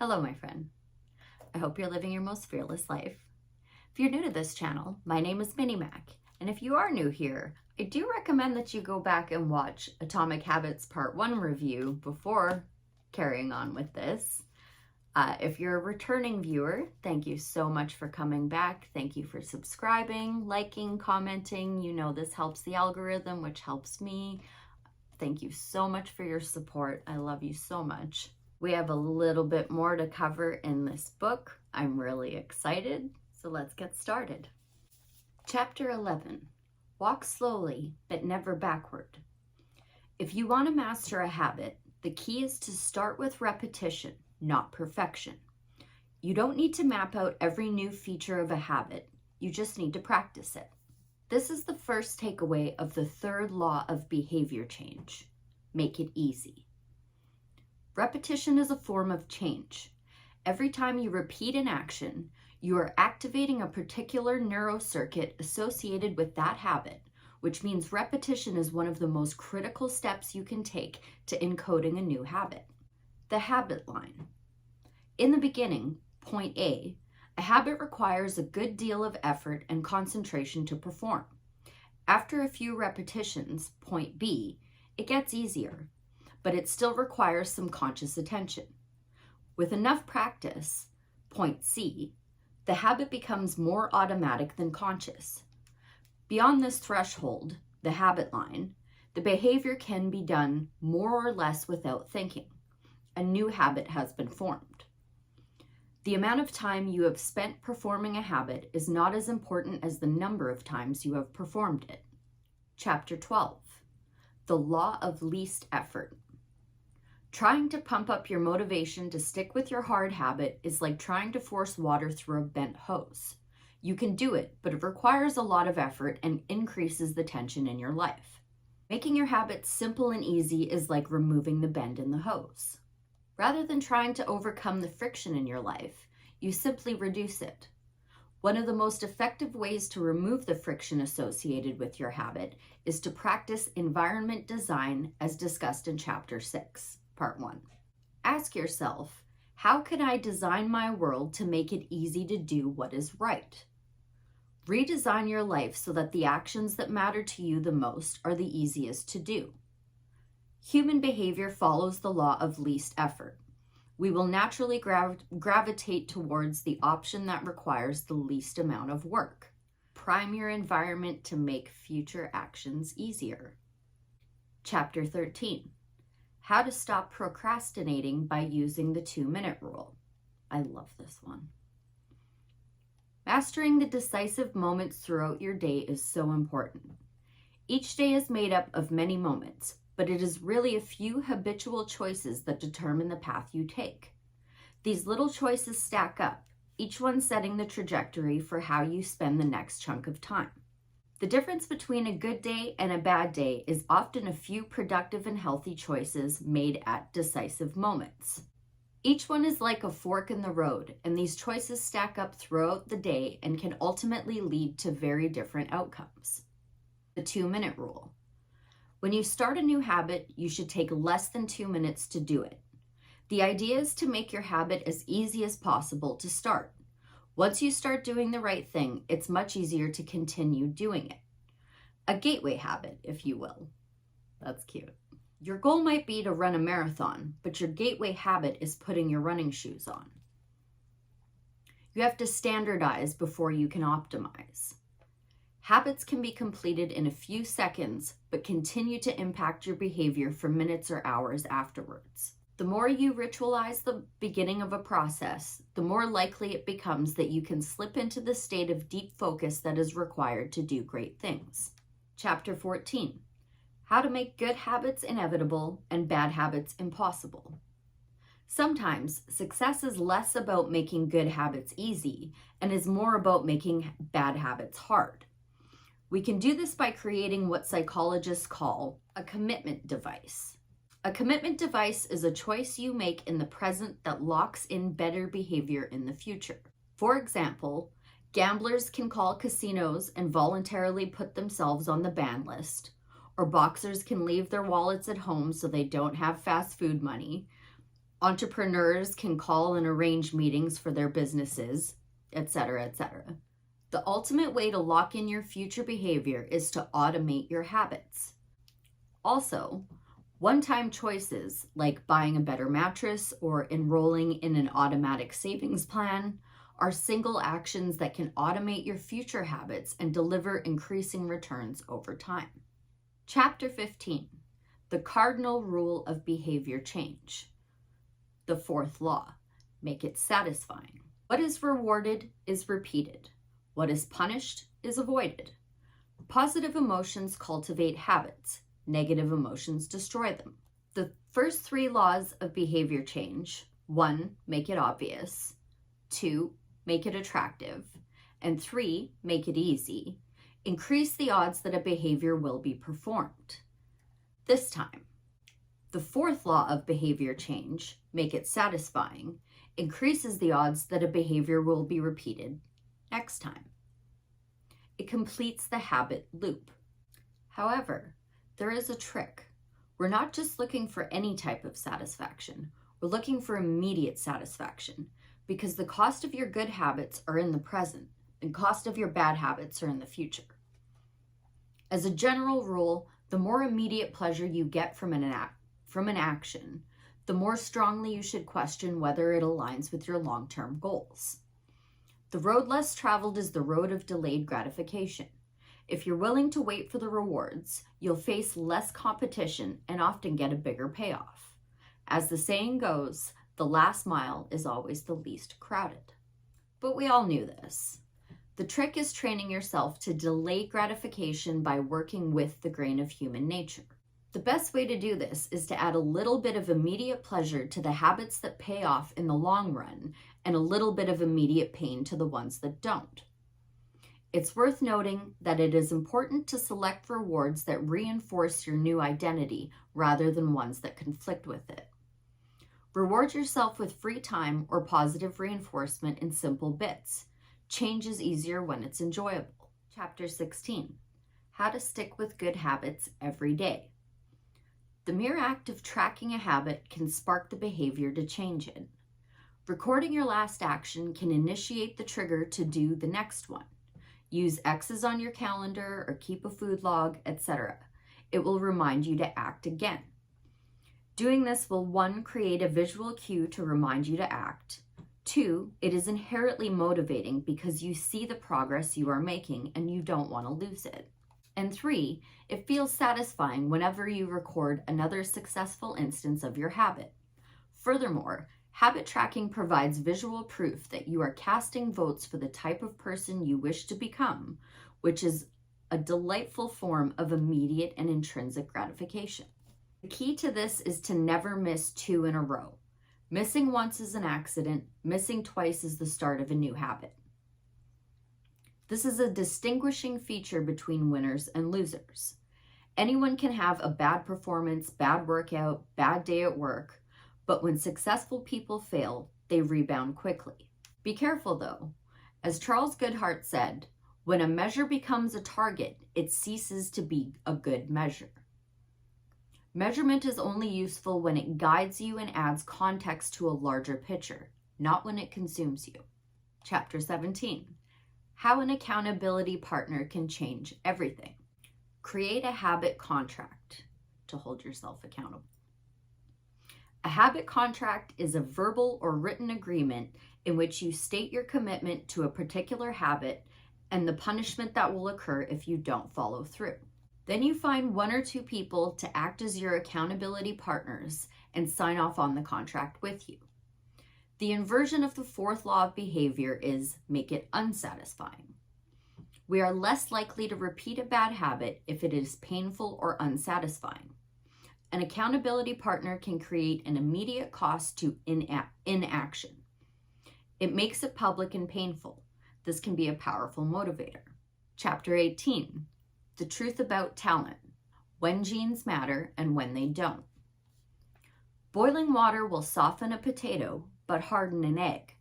Hello, my friend. I hope you're living your most fearless life. If you're new to this channel, my name is Minnie Mac, and if you are new here, I do recommend that you go back and watch Atomic Habits Part 1 review before carrying on with this. If you're a returning viewer, thank you so much for coming back. Thank you for subscribing, liking, commenting. You know this helps the algorithm, which helps me. Thank you so much for your support. I love you so much. We have a little bit more to cover in this book. I'm really excited, so let's get started. Chapter 11, Walk slowly, but never backward. If you want to master a habit, the key is to start with repetition, not perfection. You don't need to map out every new feature of a habit. You just need to practice it. This is the first takeaway of the third law of behavior change. Make it easy. Repetition is a form of change. Every time you repeat an action, you are activating a particular neurocircuit associated with that habit, which means repetition is one of the most critical steps you can take to encoding a new habit. The habit line. In the beginning, point A, a habit requires a good deal of effort and concentration to perform. After a few repetitions, point B, it gets easier, but it still requires some conscious attention. With enough practice, point C, the habit becomes more automatic than conscious. Beyond this threshold, the habit line, the behavior can be done more or less without thinking. A new habit has been formed. The amount of time you have spent performing a habit is not as important as the number of times you have performed it. Chapter 12, the law of least effort. Trying to pump up your motivation to stick with your hard habit is like trying to force water through a bent hose. You can do it, but it requires a lot of effort and increases the tension in your life. Making your habits simple and easy is like removing the bend in the hose. Rather than trying to overcome the friction in your life, you simply reduce it. One of the most effective ways to remove the friction associated with your habit is to practice environment design as discussed in Chapter 6. Part 1. Ask yourself, how can I design my world to make it easy to do what is right? Redesign your life so that the actions that matter to you the most are the easiest to do. Human behavior follows the law of least effort. We will naturally gravitate towards the option that requires the least amount of work. Prime your environment to make future actions easier. Chapter 13. How to stop procrastinating by using the 2-minute rule. I love this one. Mastering the decisive moments throughout your day is so important. Each day is made up of many moments, but it is really a few habitual choices that determine the path you take. These little choices stack up, each one setting the trajectory for how you spend the next chunk of time. The difference between a good day and a bad day is often a few productive and healthy choices made at decisive moments. Each one is like a fork in the road, and these choices stack up throughout the day and can ultimately lead to very different outcomes. The 2-minute rule. When you start a new habit, you should take less than 2 minutes to do it. The idea is to make your habit as easy as possible to start. Once you start doing the right thing, it's much easier to continue doing it. A gateway habit, if you will. That's cute. Your goal might be to run a marathon, but your gateway habit is putting your running shoes on. You have to standardize before you can optimize. Habits can be completed in a few seconds, but continue to impact your behavior for minutes or hours afterwards. The more you ritualize the beginning of a process, the more likely it becomes that you can slip into the state of deep focus that is required to do great things. Chapter 14. How to make good habits inevitable and bad habits impossible. Sometimes success is less about making good habits easy and is more about making bad habits hard. We can do this by creating what psychologists call a commitment device. A commitment device is a choice you make in the present that locks in better behavior in the future. For example, gamblers can call casinos and voluntarily put themselves on the ban list, or boxers can leave their wallets at home so they don't have fast food money. Entrepreneurs can call and arrange meetings for their businesses, etc., etc. The ultimate way to lock in your future behavior is to automate your habits. Also, one-time choices like buying a better mattress or enrolling in an automatic savings plan are single actions that can automate your future habits and deliver increasing returns over time. Chapter 15, the cardinal rule of behavior change. The fourth law, make it satisfying. What is rewarded is repeated. What is punished is avoided. Positive emotions cultivate habits. Negative emotions destroy them. The first three laws of behavior change: 1, make it obvious; 2, make it attractive; and 3, make it easy, increase the odds that a behavior will be performed. This time, the fourth law of behavior change, make it satisfying, increases the odds that a behavior will be repeated next time. It completes the habit loop. However, there is a trick. We're not just looking for any type of satisfaction. We're looking for immediate satisfaction, because the cost of your good habits are in the present and cost of your bad habits are in the future. As a general rule, the more immediate pleasure you get from an action, the more strongly you should question whether it aligns with your long-term goals. The road less traveled is the road of delayed gratification. If you're willing to wait for the rewards, you'll face less competition and often get a bigger payoff. As the saying goes, the last mile is always the least crowded. But we all knew this. The trick is training yourself to delay gratification by working with the grain of human nature. The best way to do this is to add a little bit of immediate pleasure to the habits that pay off in the long run and a little bit of immediate pain to the ones that don't. It's worth noting that it is important to select rewards that reinforce your new identity rather than ones that conflict with it. Reward yourself with free time or positive reinforcement in simple bits. Change is easier when it's enjoyable. Chapter 16, how to stick with good habits every day. The mere act of tracking a habit can spark the behavior to change it. Recording your last action can initiate the trigger to do the next one. Use X's on your calendar or keep a food log, etc. It will remind you to act again. Doing this will 1, create a visual cue to remind you to act. 2, it is inherently motivating because you see the progress you are making and you don't want to lose it. And 3, it feels satisfying whenever you record another successful instance of your habit. Furthermore, habit tracking provides visual proof that you are casting votes for the type of person you wish to become, which is a delightful form of immediate and intrinsic gratification. The key to this is to never miss 2 in a row. Missing once is an accident, missing twice is the start of a new habit. This is a distinguishing feature between winners and losers. Anyone can have a bad performance, bad workout, bad day at work, but when successful people fail, they rebound quickly. Be careful though. As Charles Goodhart said, when a measure becomes a target, it ceases to be a good measure. Measurement is only useful when it guides you and adds context to a larger picture, not when it consumes you. Chapter 17, how an accountability partner can change everything. Create a habit contract to hold yourself accountable. A habit contract is a verbal or written agreement in which you state your commitment to a particular habit and the punishment that will occur if you don't follow through. Then you find 1 or 2 people to act as your accountability partners and sign off on the contract with you. The inversion of the fourth law of behavior is make it unsatisfying. We are less likely to repeat a bad habit if it is painful or unsatisfying. An accountability partner can create an immediate cost to inaction. It makes it public and painful. This can be a powerful motivator. Chapter 18, the truth about talent, when genes matter and when they don't. Boiling water will soften a potato, but harden an egg.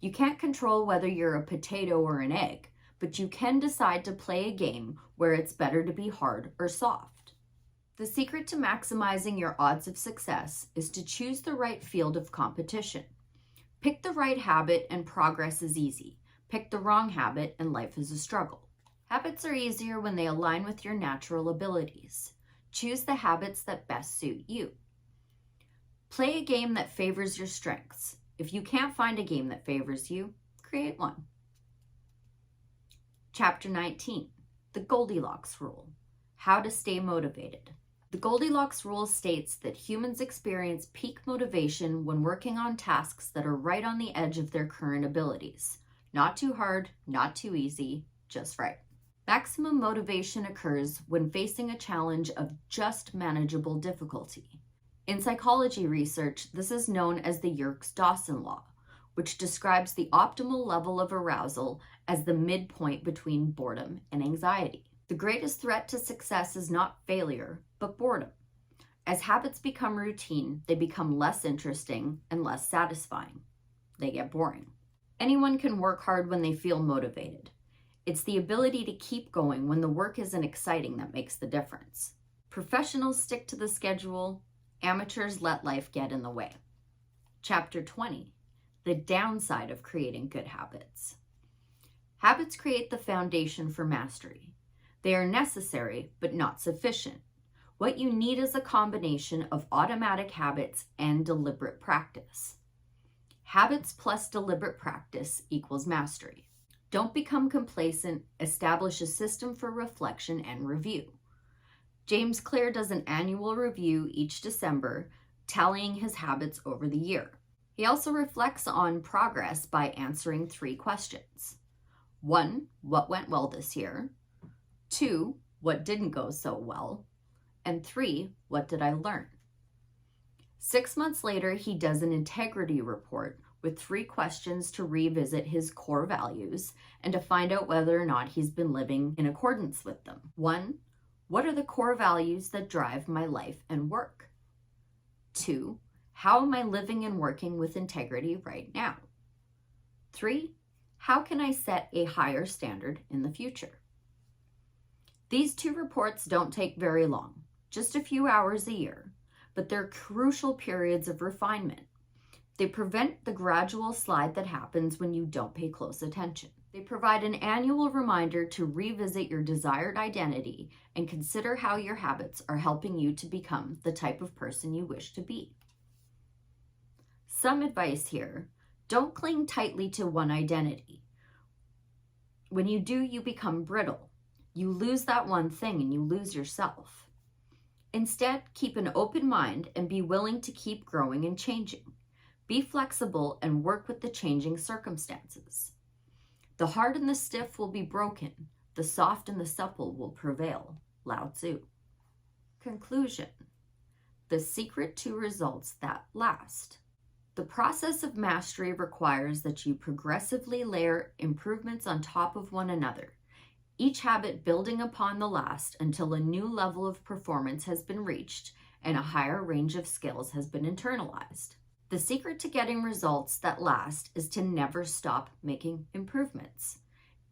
You can't control whether you're a potato or an egg, but you can decide to play a game where it's better to be hard or soft. The secret to maximizing your odds of success is to choose the right field of competition. Pick the right habit and progress is easy. Pick the wrong habit and life is a struggle. Habits are easier when they align with your natural abilities. Choose the habits that best suit you. Play a game that favors your strengths. If you can't find a game that favors you, create one. Chapter 19, the Goldilocks Rule, how to stay motivated. The Goldilocks Rule states that humans experience peak motivation when working on tasks that are right on the edge of their current abilities. Not too hard, not too easy, just right. Maximum motivation occurs when facing a challenge of just manageable difficulty. In psychology research, this is known as the Yerkes-Dawson law, which describes the optimal level of arousal as the midpoint between boredom and anxiety. The greatest threat to success is not failure, but boredom. As habits become routine, they become less interesting and less satisfying. They get boring. Anyone can work hard when they feel motivated. It's the ability to keep going when the work isn't exciting that makes the difference. Professionals stick to the schedule. Amateurs let life get in the way. Chapter 20, the downside of creating good habits. Habits create the foundation for mastery. They are necessary, but not sufficient. What you need is a combination of automatic habits and deliberate practice. Habits plus deliberate practice equals mastery. Don't become complacent. Establish a system for reflection and review. James Clear does an annual review each December, tallying his habits over the year. He also reflects on progress by answering 3 questions. 1, what went well this year? 2, what didn't go so well? And 3, what did I learn? 6 months later, he does an integrity report with 3 questions to revisit his core values and to find out whether or not he's been living in accordance with them. 1, what are the core values that drive my life and work? 2, how am I living and working with integrity right now? 3, how can I set a higher standard in the future? These 2 reports don't take very long, just a few hours a year, but they're crucial periods of refinement. They prevent the gradual slide that happens when you don't pay close attention. They provide an annual reminder to revisit your desired identity and consider how your habits are helping you to become the type of person you wish to be. Some advice here: don't cling tightly to one identity. When you do, you become brittle. You lose that one thing and you lose yourself. Instead, keep an open mind and be willing to keep growing and changing. Be flexible and work with the changing circumstances. The hard and the stiff will be broken. The soft and the supple will prevail. Lao Tzu. Conclusion. The secret to results that last. The process of mastery requires that you progressively layer improvements on top of one another, each habit building upon the last until a new level of performance has been reached and a higher range of skills has been internalized. The secret to getting results that last is to never stop making improvements.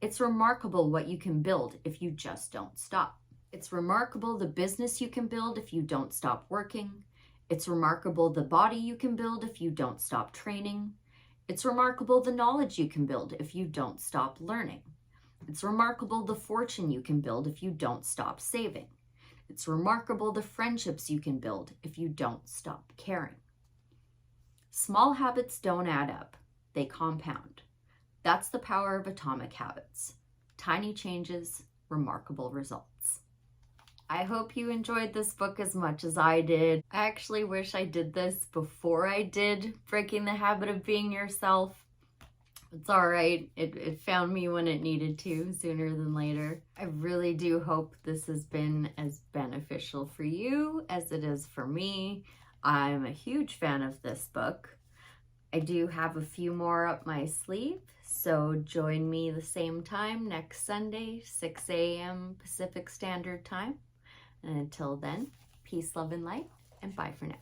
It's remarkable what you can build if you just don't stop. It's remarkable the business you can build if you don't stop working. It's remarkable the body you can build if you don't stop training. It's remarkable the knowledge you can build if you don't stop learning. It's remarkable the fortune you can build if you don't stop saving. It's remarkable the friendships you can build if you don't stop caring. Small habits don't add up, they compound. That's the power of atomic habits. Tiny changes, remarkable results. I hope you enjoyed this book as much as I did. I actually wish I did this before I did Breaking the Habit of Being Yourself. It's all right. It found me when it needed to, sooner than later. I really do hope this has been as beneficial for you as it is for me. I'm a huge fan of this book. I do have a few more up my sleeve, so join me the same time next Sunday, 6 a.m. Pacific Standard Time. And until then, peace, love, and light, and bye for now.